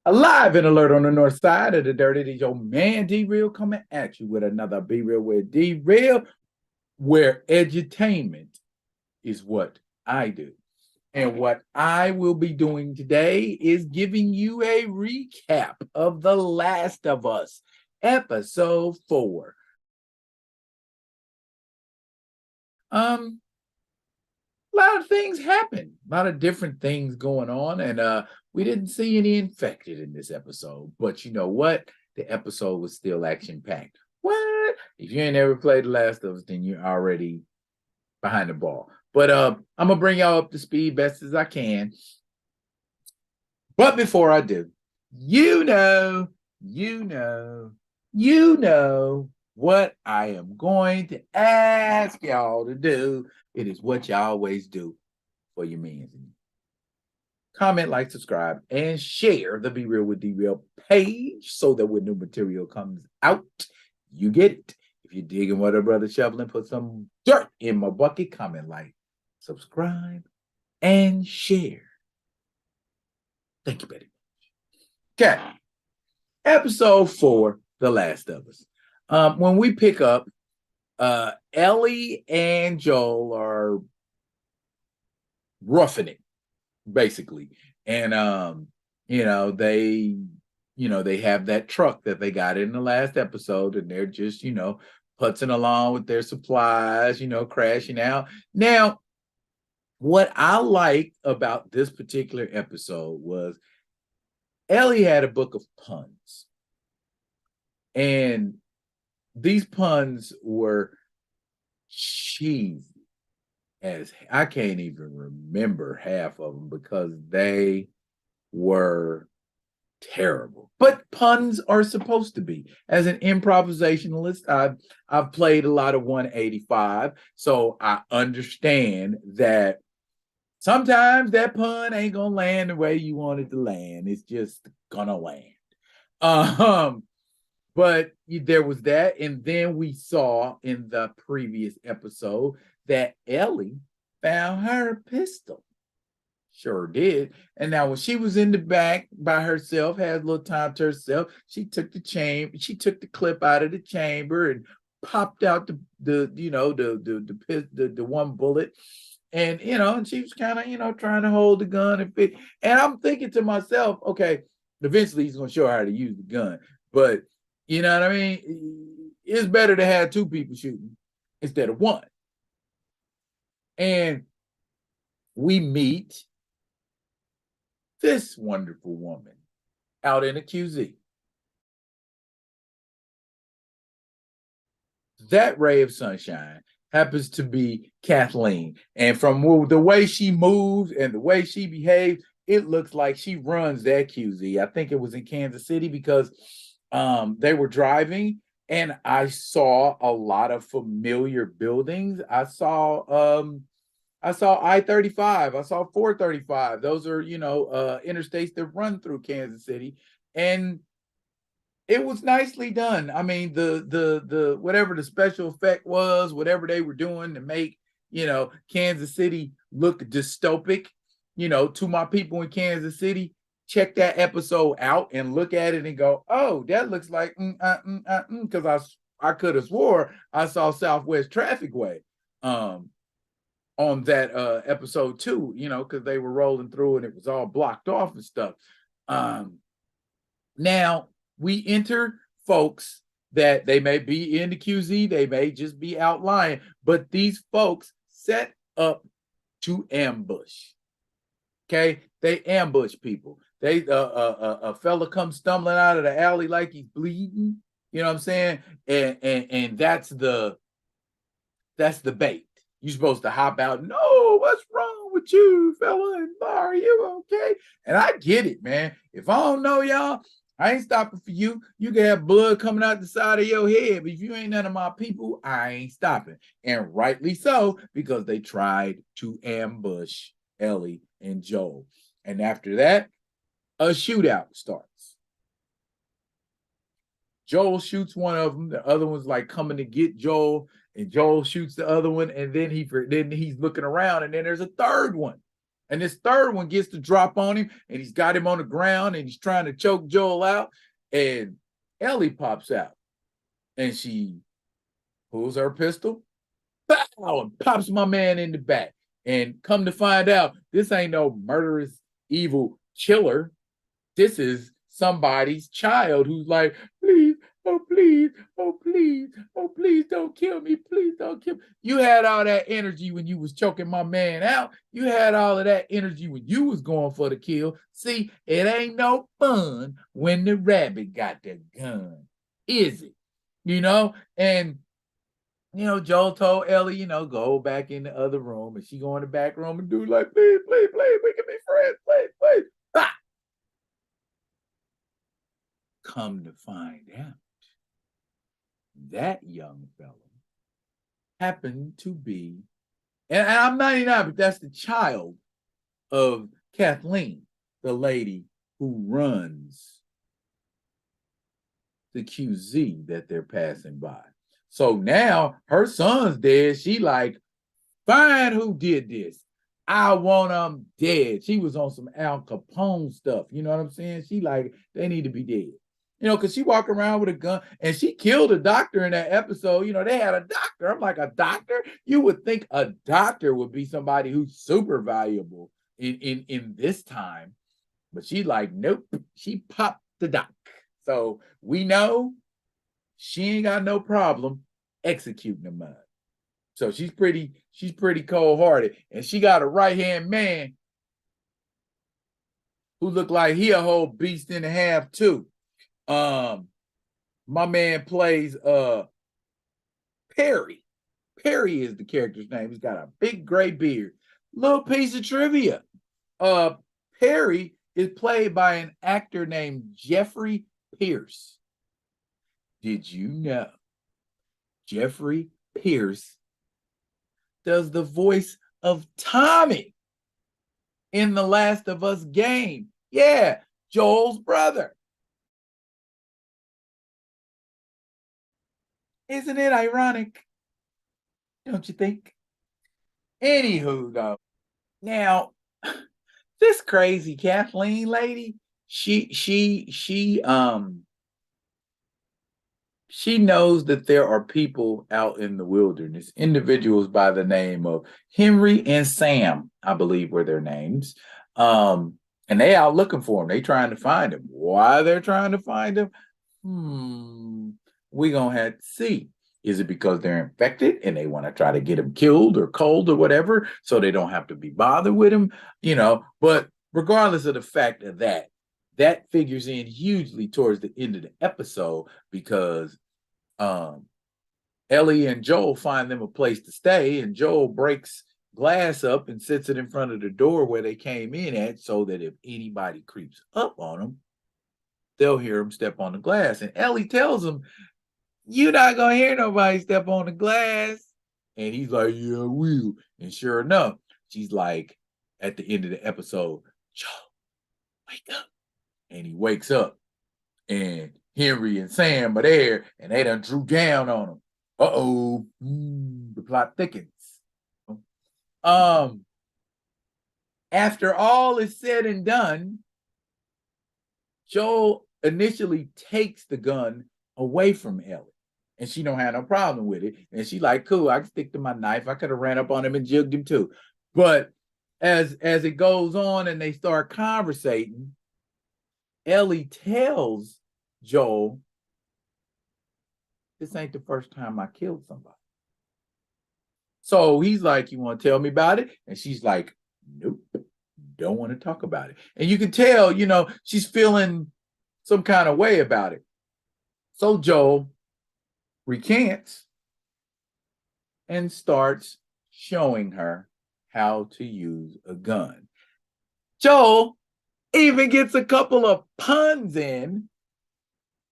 Alive and alert on the north side of the dirt. It is your man D-Real coming at you with another Be Real with D-Real, where edutainment is what I do. And what I will be doing today is giving you a recap of The Last of Us, episode 4. A lot of things happen, a lot of different things going on, and we didn't see any infected in this episode. But you know what? The episode was still action packed. What? If you ain't ever played The Last of Us, then you're already behind the ball. But I'm gonna bring y'all up to speed best as I can. But before I do, you know what I am going to ask y'all to do. It is what you always do for your mans. Comment, like, subscribe, and share the Be Real with D-Real page so that when new material comes out, you get it. If you're digging what a brother shoveling, put some dirt in my bucket. Comment, like, subscribe, and share. Thank you very much. Okay. Episode 4, The Last of Us. When we pick up, Ellie and Joel are roughing it, basically. And they have that truck that they got in the last episode, and they're just, putzing along with their supplies, crashing out. Now, what I liked about this particular episode was Ellie had a book of puns. And these puns were cheesy as I can't even remember half of them because they were terrible. But puns are supposed to be. As an improvisationalist, I've played a lot of 185, so I understand that sometimes that pun ain't gonna land the way you want it to land. It's just gonna land. But there was that, and then we saw in the previous episode that Ellie found her pistol. Sure did. And now when she was in the back by herself, had a little time to herself, she took the clip out of the chamber and popped out the one bullet. And and she was kind of trying to hold the gun and fit. And I'm thinking to myself, okay, eventually he's gonna show her how to use the gun. But you know what I mean? It's better to have two people shooting instead of one. And we meet this wonderful woman out in a QZ. That ray of sunshine happens to be Kathleen. And from the way she moves and the way she behaves, it looks like she runs that QZ. I think it was in Kansas City because they were driving and I saw a lot of familiar buildings. I saw I-35. I saw 435. Those are, interstates that run through Kansas City. And it was nicely done. I mean, the whatever the special effect was, whatever they were doing to make, Kansas City look dystopic, to my people in Kansas City, check that episode out and look at it and go, oh, that looks like because I could have swore I saw Southwest Trafficway on that episode too, because they were rolling through and it was all blocked off and stuff. Now we enter folks that they may be in the QZ, they may just be outlying, but these folks set up to ambush. Okay, they ambush people. They a fella comes stumbling out of the alley like he's bleeding. You know what I'm saying? And that's the bait. You're supposed to hop out. No, what's wrong with you, fella? And are you okay? And I get it, man. If I don't know y'all, I ain't stopping for you. You can have blood coming out the side of your head, but if you ain't none of my people, I ain't stopping. And rightly so, because they tried to ambush Ellie and Joel. And after that, a shootout starts. Joel shoots one of them. The other one's like coming to get Joel, and Joel shoots the other one. And then he's looking around, and then there's a third one. And this third one gets to drop on him, and he's got him on the ground, and he's trying to choke Joel out. And Ellie pops out, and she pulls her pistol, pow, and pops my man in the back. And come to find out, this ain't no murderous, evil killer. This is somebody's child who's like, please, oh, please, oh, please, oh, please don't kill me. Please don't kill me. You had all that energy when you was choking my man out. You had all of that energy when you was going for the kill. See, it ain't no fun when the rabbit got the gun, is it? And Joel told Ellie, go back in the other room, and she go in the back room and do like, please, please, please, we can be friends, please, please. Ah! Come to find out, that young fellow happened to be, and I'm 99, but that's the child of Kathleen, the lady who runs the QZ that they're passing by. So now her son's dead. She like, find who did this. I want them dead. She was on some Al Capone stuff. You know what I'm saying? She like, they need to be dead. Because she walked around with a gun, and she killed a doctor in that episode. They had a doctor. I'm like, a doctor? You would think a doctor would be somebody who's super valuable in this time. But she like, nope, she popped the doc. So we know she ain't got no problem executing the mud. So she's pretty cold-hearted. And she got a right-hand man who looked like he a whole beast and a half too. My man plays Perry. Perry is the character's name. He's got a big gray beard. Little piece of trivia. Perry is played by an actor named Jeffrey Pierce. Did you know Jeffrey Pierce does the voice of Tommy in the Last of Us game? Yeah, Joel's brother. Isn't it ironic? Don't you think? Anywho, though, now this crazy Kathleen lady, she knows that there are people out in the wilderness, individuals by the name of Henry and Sam, I believe were their names. And they out looking for him. They trying to find him. Why they're trying to find him? We're going to have to see. Is it because they're infected and they want to try to get him killed or cold or whatever so they don't have to be bothered with him? But regardless of the fact of that figures in hugely towards the end of the episode because Ellie and Joel find them a place to stay, and Joel breaks glass up and sits it in front of the door where they came in at so that if anybody creeps up on them, they'll hear them step on the glass. And Ellie tells them, you're not going to hear nobody step on the glass. And he's like, yeah, I will. And sure enough, she's like, at the end of the episode, Joel, wake up. And he wakes up. And Henry and Sam are there, and they done drew down on him. Uh-oh. The plot thickens. After all is said and done, Joel initially takes the gun away from Ellie. And she don't have no problem with it. And she like, cool, I can stick to my knife. I could have ran up on him and jugged him too. But as it goes on and they start conversating, Ellie tells Joel, this ain't the first time I killed somebody. So he's like, you want to tell me about it? And she's like, nope, don't want to talk about it. And you can tell, she's feeling some kind of way about it. So Joel recants and starts showing her how to use a gun. Joel even gets a couple of puns in,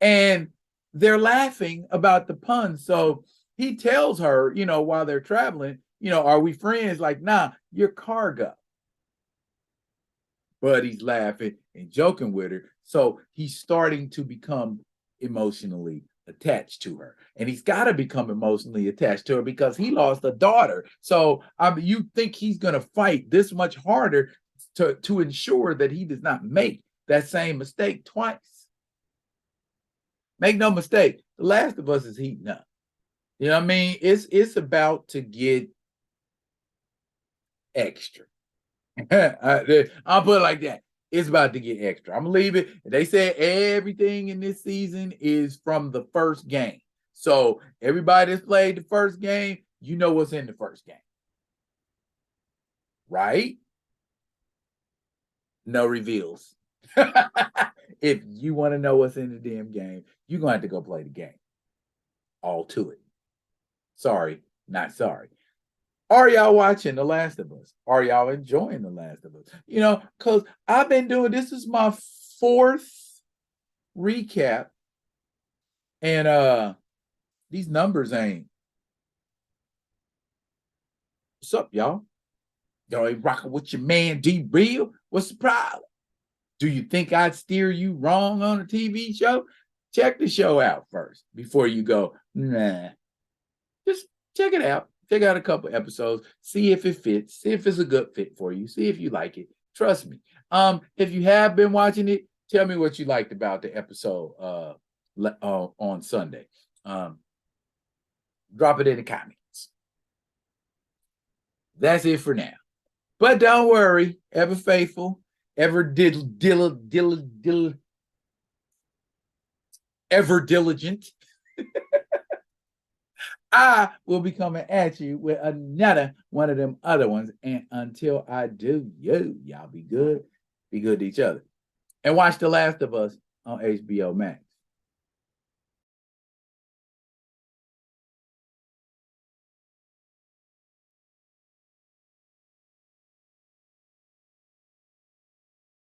and they're laughing about the puns. So he tells her, while they're traveling, are we friends? Like, nah, you're cargo. But he's laughing and joking with her. So he's starting to become emotionally attached to her. And he's got to become emotionally attached to her because he lost a daughter. So you think he's going to fight this much harder to ensure that he does not make that same mistake twice. Make no mistake, The Last of Us is heating up. You know what I mean? It's about to get extra. I'll put it like that. It's about to get extra. I'm gonna leave it. They said everything in this season is from the first game. So everybody that's played the first game, you know what's in the first game. Right? No reveals. If you want to know what's in the damn game, you're gonna have to go play the game. All to it. Sorry, not sorry. Are y'all watching The Last of Us? Are y'all enjoying The Last of Us? You know, because I've been doing this is my 4th recap, and these numbers ain't. What's up, y'all? Y'all ain't rocking with your man D Real. What's the problem? Do you think I'd steer you wrong on a TV show? Check the show out first before you go, nah. Just check it out. Check out a couple episodes. See if it fits. See if it's a good fit for you. See if you like it. Trust me. If you have been watching it, tell me what you liked about the episode on Sunday. Drop it in the comments. That's it for now. But don't worry, ever faithful, ever ever diligent. I will be coming at you with another one of them other ones. And until I do, y'all be good. Be good to each other. And watch The Last of Us on HBO Max.